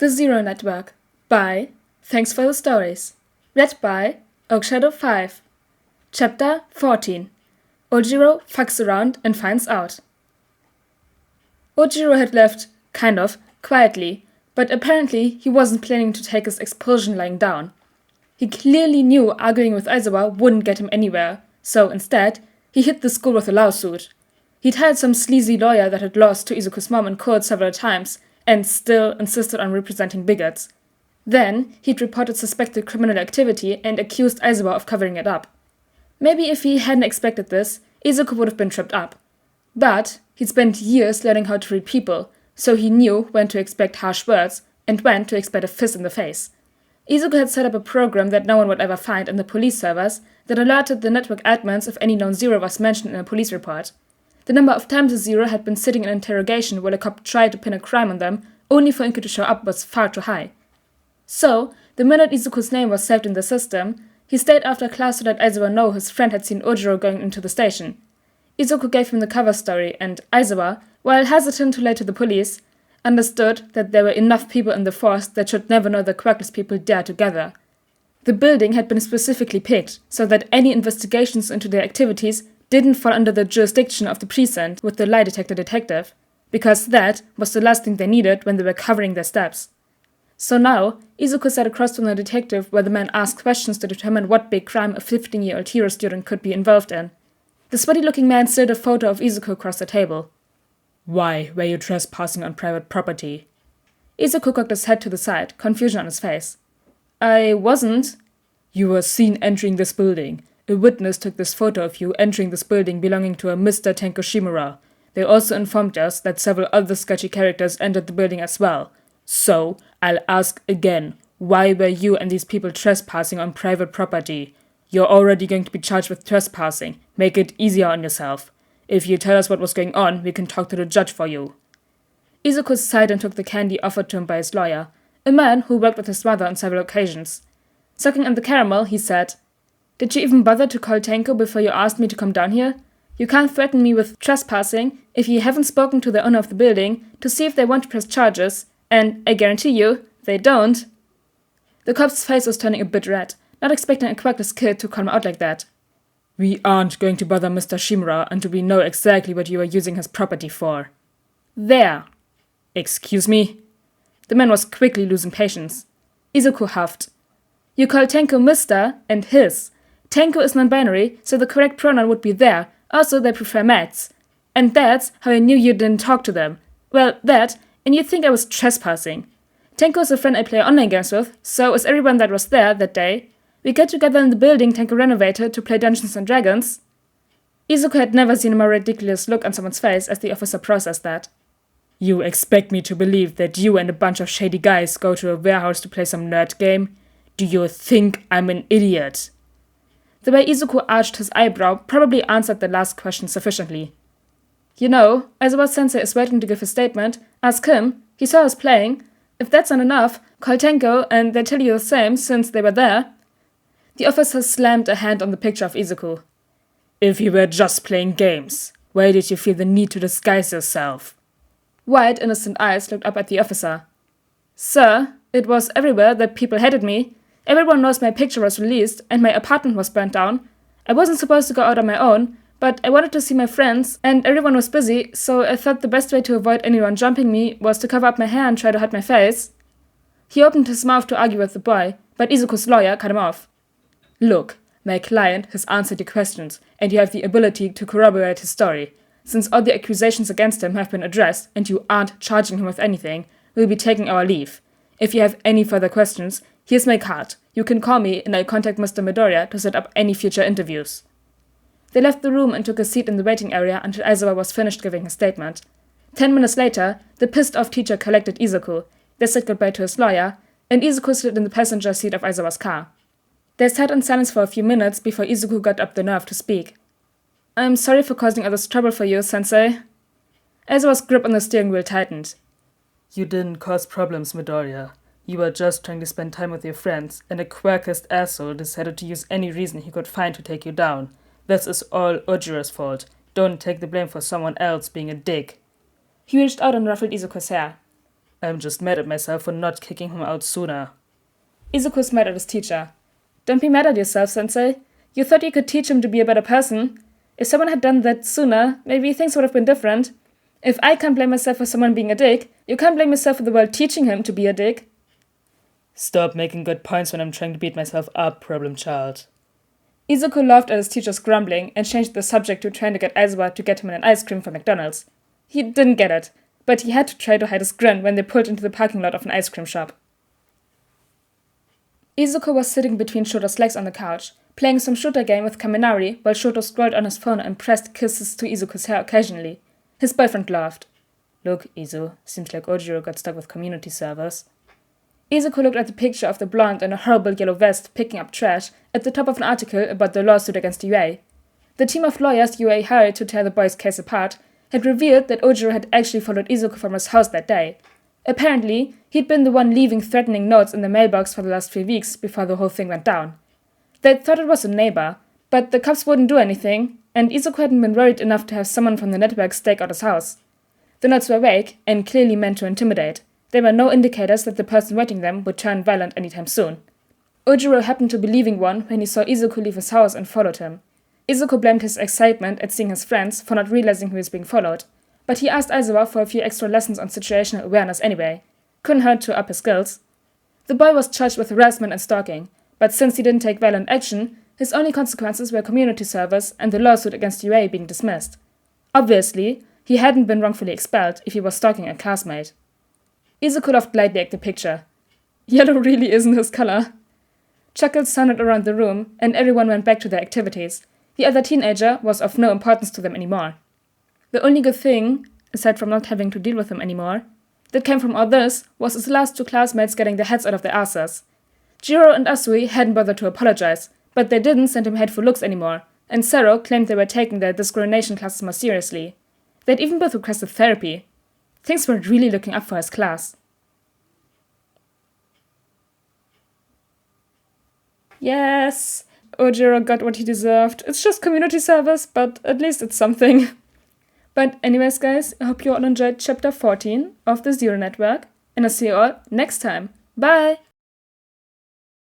The Zero Network by Thx4thestories. Read by Ojiro 5. Chapter 14. Ojiro fucks around and finds out. Ojiro had left, quietly, but apparently he wasn't planning to take his expulsion lying down. He clearly knew arguing with Aizawa wouldn't get him anywhere, so instead, he hit the school with a lawsuit. He'd hired some sleazy lawyer that had lost to Izuku's mom in court several times, and still insisted on representing bigots. Then, he'd reported suspected criminal activity and accused Aizawa of covering it up. Maybe if he hadn't expected this, Izuku would have been tripped up. But he'd spent years learning how to read people, so he knew when to expect harsh words and when to expect a fist in the face. Izuku had set up a program that no one would ever find in the police servers that alerted the network admins if any known zero was mentioned in a police report. The number of times a zero had been sitting in interrogation while a cop tried to pin a crime on them, only for Inky to show up, was far too high. So, the minute Izuku's name was saved in the system, he stayed after class to let Aizawa know his friend had seen Ojiro going into the station. Izuku gave him the cover story, and Aizawa, while hesitant to lie to the police, understood that there were enough people in the force that should never know the quirkless people dare to gather. The building had been specifically picked, so that any investigations into their activities didn't fall under the jurisdiction of the precinct with the lie detector detective, because that was the last thing they needed when they were covering their steps. So now, Izuku sat across from the detective where the man asked questions to determine what big crime a 15-year-old hero student could be involved in. The sweaty-looking man slid a photo of Izuku across the table. "Why were you trespassing on private property?" Izuku cocked his head to the side, confusion on his face. "I wasn't." "You were seen entering this building. A witness took this photo of you entering this building belonging to a Mr. Tenko Shimura. They also informed us that several other sketchy characters entered the building as well. So, I'll ask again, why were you and these people trespassing on private property? You're already going to be charged with trespassing. Make it easier on yourself. If you tell us what was going on, we can talk to the judge for you." Izuku sighed and took the candy offered to him by his lawyer, a man who worked with his mother on several occasions. Sucking on the caramel, he said, "Did you even bother to call Tenko before you asked me to come down here? You can't threaten me with trespassing if you haven't spoken to the owner of the building to see if they want to press charges, and I guarantee you, they don't." The cop's face was turning a bit red, not expecting a quirkless kid to call him out like that. "We aren't going to bother Mr. Shimura until we know exactly what you are using his property for." "There." "Excuse me?" The man was quickly losing patience. Izuku huffed. "You call Tenko Mr. and his. Tenko is non-binary, so the correct pronoun would be there. Also, they prefer mates. And that's how I knew you didn't talk to them. Well, that, and you think I was trespassing. Tenko is a friend I play online games with, so is everyone that was there that day. We get together in the building Tenko renovated to play Dungeons & Dragons." Izuku had never seen a more ridiculous look on someone's face as the officer processed that. "You expect me to believe that you and a bunch of shady guys go to a warehouse to play some nerd game? Do you think I'm an idiot?" The way Izuku arched his eyebrow probably answered the last question sufficiently. "You know, Aizawa-sensei is waiting to give his statement. Ask him. He saw us playing. If that's not enough, call Tenko and they tell you the same since they were there." The officer slammed a hand on the picture of Izuku. "If you were just playing games, why did you feel the need to disguise yourself?" Wide, innocent eyes looked up at the officer. "Sir, it was everywhere that people hated me. Everyone knows my picture was released and my apartment was burnt down. I wasn't supposed to go out on my own, but I wanted to see my friends and everyone was busy, so I thought the best way to avoid anyone jumping me was to cover up my hair and try to hide my face." He opened his mouth to argue with the boy, but Izuku's lawyer cut him off. "Look, my client has answered your questions and you have the ability to corroborate his story. Since all the accusations against him have been addressed and you aren't charging him with anything, we'll be taking our leave. If you have any further questions, here's my card. You can call me and I'll contact Mr. Midoriya to set up any future interviews." They left the room and took a seat in the waiting area until Aizawa was finished giving his statement. 10 minutes later, the pissed-off teacher collected Izuku. They said goodbye to his lawyer, and Izuku slid in the passenger seat of Aizawa's car. They sat in silence for a few minutes before Izuku got up the nerve to speak. "I'm sorry for causing all this trouble for you, sensei." Aizawa's grip on the steering wheel tightened. "You didn't cause problems, Midoriya. You were just trying to spend time with your friends, and a quirkest asshole decided to use any reason he could find to take you down. This is all Ojiro's fault. Don't take the blame for someone else being a dick." He reached out and ruffled Izuku's hair. I'm just mad at myself for not kicking him out sooner. Izuku smiled at his teacher. Don't be mad at yourself, sensei. You thought you could teach him to be a better person. If someone had done that sooner, maybe things would have been different. If I can't blame myself for someone being a dick, you can't blame yourself for the world teaching him to be a dick. Stop making good points when I'm trying to beat myself up, problem child. Izuku laughed at his teacher's grumbling and changed the subject to trying to get Aizawa to get him an ice cream from McDonald's. He didn't get it, but he had to try to hide his grin when they pulled into the parking lot of an ice cream shop. Izuku was sitting between Shoto's legs on the couch, playing some shooter game with Kaminari while Shoto scrolled on his phone and pressed kisses to Izuku's hair occasionally. His boyfriend laughed. Look, Izu, seems like Ojiro got stuck with community servers. Izuku looked at the picture of the blonde in a horrible yellow vest picking up trash at the top of an article about the lawsuit against UA. The team of lawyers UA hired to tear the boys' case apart had revealed that Ojiro had actually followed Izuku from his house that day. Apparently, he'd been the one leaving threatening notes in the mailbox for the last 3 weeks before the whole thing went down. They'd thought it was a neighbor, but the cops wouldn't do anything, and Izuku hadn't been worried enough to have someone from the network stake out his house. The notes were vague and clearly meant to intimidate. There were no indicators that the person writing them would turn violent anytime soon. Ojiro happened to be leaving one when he saw Izuku leave his house and followed him. Izuku blamed his excitement at seeing his friends for not realizing he was being followed, but he asked Aizawa for a few extra lessons on situational awareness anyway. Couldn't hurt to up his skills. The boy was charged with harassment and stalking, but since he didn't take violent action, his only consequences were community service and the lawsuit against UA being dismissed. Obviously, he hadn't been wrongfully expelled if he was stalking a classmate. Izuku laughed lightly at the picture. Yellow really isn't his color. Chuckles sounded around the room, and everyone went back to their activities. The other teenager was of no importance to them anymore. The only good thing, aside from not having to deal with him anymore, that came from all this was his last 2 classmates getting their heads out of their asses. Jiro and Asui hadn't bothered to apologize, but they didn't send him hateful looks anymore, and Sero claimed they were taking their discrimination classes more seriously. They'd even both requested therapy. Things were really looking up for his class. Yes, Ojiro got what he deserved. It's just community service, but at least it's something. But anyways, guys, I hope you all enjoyed chapter 14 of the Zero Network, and I'll see you all next time. Bye!